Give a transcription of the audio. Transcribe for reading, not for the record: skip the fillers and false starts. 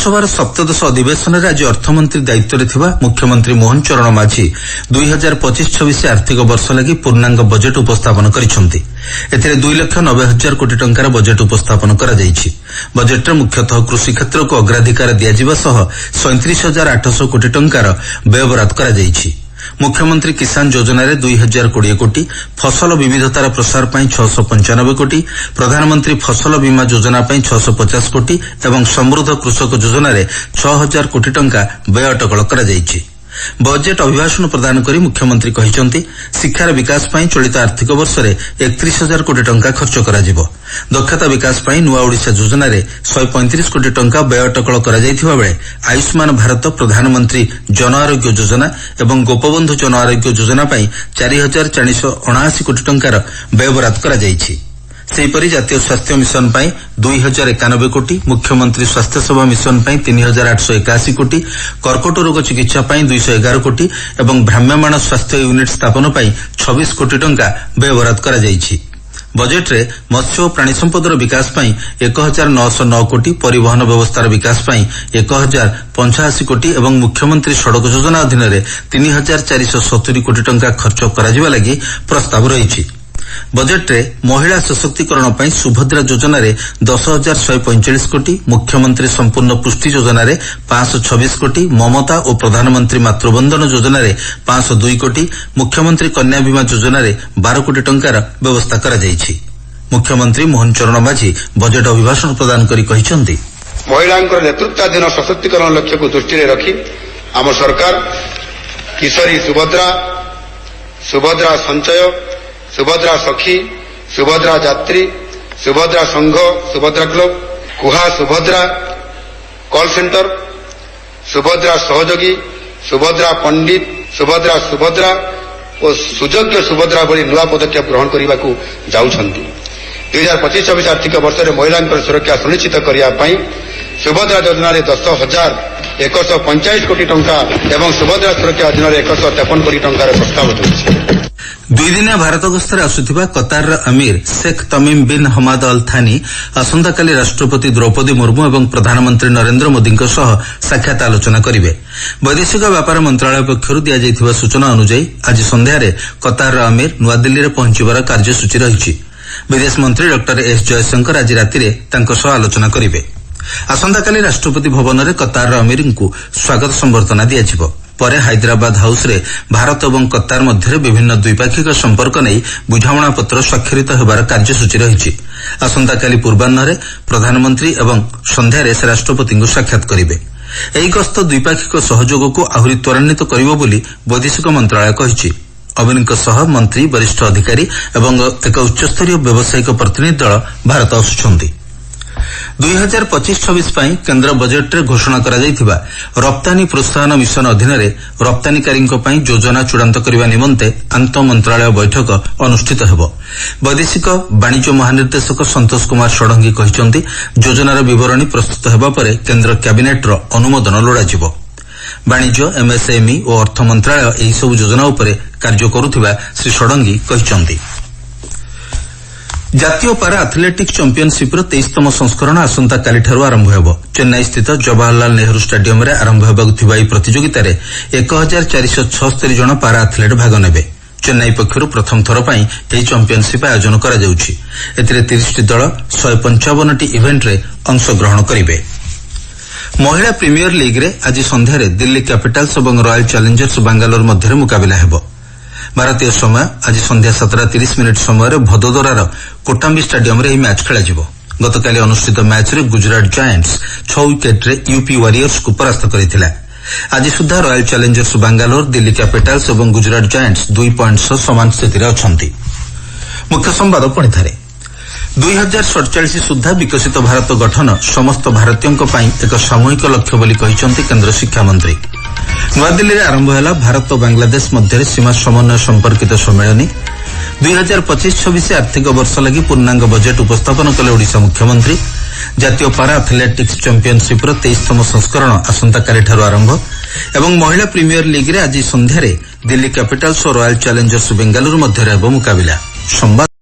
लोकसभार सप्तदश अधिवेशन आज अर्थमंत्री दायित्व में मुख्यमंत्री मोहन चरण माझी 2025-26 आर्थिक वर्ष लगी पूर्णांग बजेट उपस्थापन करिसेंति। एथिरे 2,90,000 कोटी टंकार बजेट उपस्थापन करा जायछि। बजेट रे मुख्यतः कृषि क्षेत्र को अग्राधिकार दियाजिबा सह 37,800 कोटी टंकार व्ययबराद करा जायछि। मुख्यमंत्री किसान योजना रे 2,020 कोटी, फसल विविधतार प्रसार पाई 695 कोटी, प्रधानमंत्री फसल बीमा योजना पाई 650 कोटी एवं समृद्ध कृषक योजना रे 6,000 कोटी टंका व्यय अटकल करा जायछि। बजेट अभिभाषण प्रदान करी मुख्यमंत्री कहिसेंति शिक्षार विकास पाई चलित आर्थिक वर्ष रे 31,000 कोटी टंका खर्च करा जिवो। दक्षता विकास पाई नुआ ओडिशा योजना रे 135 कोटी टंका व्यय अटकल करा जायथिबा बेले आयुष्मान भारत, प्रधानमंत्री जन आरोग्य योजना एवं गोपबंधु जन आरोग्य योजना पाई 4,479 कोटी टंकार व्ययबराद करा जायछि। सेहीपरि जातीय स्वास्थ्य मिशन पाई 2,091 कोटी, मुख्यमंत्री स्वास्थ्य सेवा मिशन पाई 3,881 कोटी, कर्कट रोग चिकित्सा पाई 211 कोटी एवं भ्राम्यमाण स्वास्थ्य यूनिट स्थापन पाई 26 कोटी टंका व्ययबराद करा जायछि। बजेट रे मत्स्य और प्राणी संपदर विकास पाई 1,909 कोटी, परिवहन व्यवस्थार विकास पाई 1,085 कोटी एवं मुख्यमंत्री सड़क योजना अधीन रे 3,470 कोटी टंका खर्च कराजिबा लागि प्रस्ताव रहिछि। बजेट रे महिला सशक्तिकरण पाई सुभद्रा योजना रे 10,145 कोटी, मुख्यमंत्री संपूर्ण पुष्टि योजना रे 526 कोटी, ममता और प्रधानमंत्री मातृबंधन योजना रे 502 कोटी, मुख्यमंत्री कन्या बीमा योजना रे 12 कोटी टंकार व्यवस्था करा जायछि। मुख्यमंत्री मोहन चरण माझी बजेट अभिभाषण प्रदान करी कहिसेंति महिलांकर नेतृत्वाधीन सशक्तिकरण लक्ष्य को दृष्टि रे रखी आम सरकार किशोरी सुभद्रा, सुभद्रा संचय, सुभद्रा सखी, सुभद्रा यात्री, सुभद्रा संघ, सुभद्रा क्लब, कुहा सुभद्रा कॉल सेंटर, सुभद्रा सहयोगी, सुभद्रा पंडित, सुभद्रा और सुयोग्य सुभद्रा भली नुआ पदक्षेप ग्रहण करने को जाउछंती। 2025-26 आर्थिक वर्ष में महिलांकर सुरक्षा सुनिश्चित करने सुभद्रा योजना रे 10,150 कोटी टंका एवं सुभद्रा सुरक्षा योजना रे 153 कोटी टंकार प्रस्ताव अछि। 2 दिनिया भारत गस्तरे आसुथिबा कतार अमीर शेख तमीम बिन हमाद अल थानी आसंताकाली राष्ट्रपति द्रौपदी मुर्मू एवं प्रधानमंत्री नरेंद्र मोदी सह साक्षात आलोचना करिवे। वैदेशिक व्यापार मंत्रालय पक्षरु दिया जायथिबा सूचना अनुसार आज संध्यारे कतार अमीर नुआदिल्ली रे पहुंचीबार कार्यसूची रहिछि। विदेश मंत्री डॉक्टर एस जयशंकर आज रातिरे तांको सह आलोचना करिवे। आसंताकाली राष्ट्रपति भवन रे कतार अमीर को स्वागत संबर्धना दियाजिबो। परे हैदराबाद हाउस रे भारत और कतार मध्य विभिन्न द्विपाक्षिक संपर्क नहीं बुझामणा पत्र स्वाक्षरित होबार कार्यसूची रहिछि। आसंताकाली पूर्वाह्न प्रधानमंत्री एवं संध्यारे से राष्ट्रपति को साक्षात करिवे। एही गस्त द्विपाक्षिक सहयोग को आहुरी त्वरान्वित करिवो बोली वैदेशिक मंत्रालय कहिछि। अमीरଙ୍କ सह मंत्री, वरिष्ठ अधिकारी एवं एक उच्चस्तरीय व्यावसायिक प्रतिनिधि दल भारत आसुछन्ति। 2025-26 पाई केंद्र बजेट रे घोषणा करा जायथिबा रप्तानी प्रोत्साहन मिशन अधीन रे रप्तानीकारीଙ୍କ ପାଇଁ योजना चूड़ांत करबा निमंते आंत मंत्रालय बैठक अनुष्ठित हेबो। वैदेशिक वाणिज्य महानिर्देशक संतोष कुमार षडंगी कहिसंति योजनार विवरणी प्रस्तुत हेबा परे केंद्र कैबिनेट रो अनुमोदन लोड़ाजिबो। वाणिज्य, एमएसएमई और अर्थ मंत्रालय एही सब योजना उपरे कार्य करुथिबा श्री षडंगी कहिसंति। जातीय पारा एथलेटिक्स चैंपियनशिप 23तम संस्करण आसंताकालीठारु आरंभ हेबो। चेन्नई स्थित जवाहरलाल नेहरू स्टेडियम रे आरंभ हेबाकु थिबा एही प्रतियोगिता रे 1,476 जन पारा एथलेट भाग नेबे। चेन्नई पक्षरु प्रथम थर पई एही चैंपियनशिप आयोजन करा जाउछि। एथिरे 30 टी दल 155 टी इवेंट रे अंशग्रहण करिवे। महिला प्रीमियर लीग रे आज संध्यारे दिल्ली कैपिटल्स और रॉयल चैलेंजर्स बेंगलोर मध्य मुकाबला हेबो। भारतीय समय आज संध्या 7:30 समय भदोदरार कोटाम्बी स्टेडियम रे मैच खेलाजिबो। गतकाली अनुष्ठित मैच रे गुजरात जायंट्स 6 विकेट रे यूपी वॉरियर्स को परास्त करिथिला। आज सुधा royal challengers Bangalore, Delhi capitals और गुजरात जायंट्स 2 पॉइंट समान स्थिति रे अछंती। मुख्य संवाद पुणी थारे 2047 सुधा विकसित भारत गठन समस्त भारतीयों पाई एक सामूहिक लक्ष्य बोली कहिसंति केंद्र शिक्षा मंत्री। नुआदिल्ली रे आरंभ हैला भारत और बांग्लादेश मध्य सीमा समन्वय संपर्कित सम्मेलनी। 2025-26 आर्थिक वर्ष लगी पूर्णांग बजेट उपस्थापन कले ओडिशा मुख्यमंत्री। जातीय पारा एथलेटिक्स चैंपियनशिप 23तम संस्करण आसंताकालीठारु आरंभ एवं महिला प्रीमियर लीग रे आज संध्यारे दिल्ली कैपिटल्स और रॉयल चैलेंजर्स बेंगलुरु मध्य मुकाबला।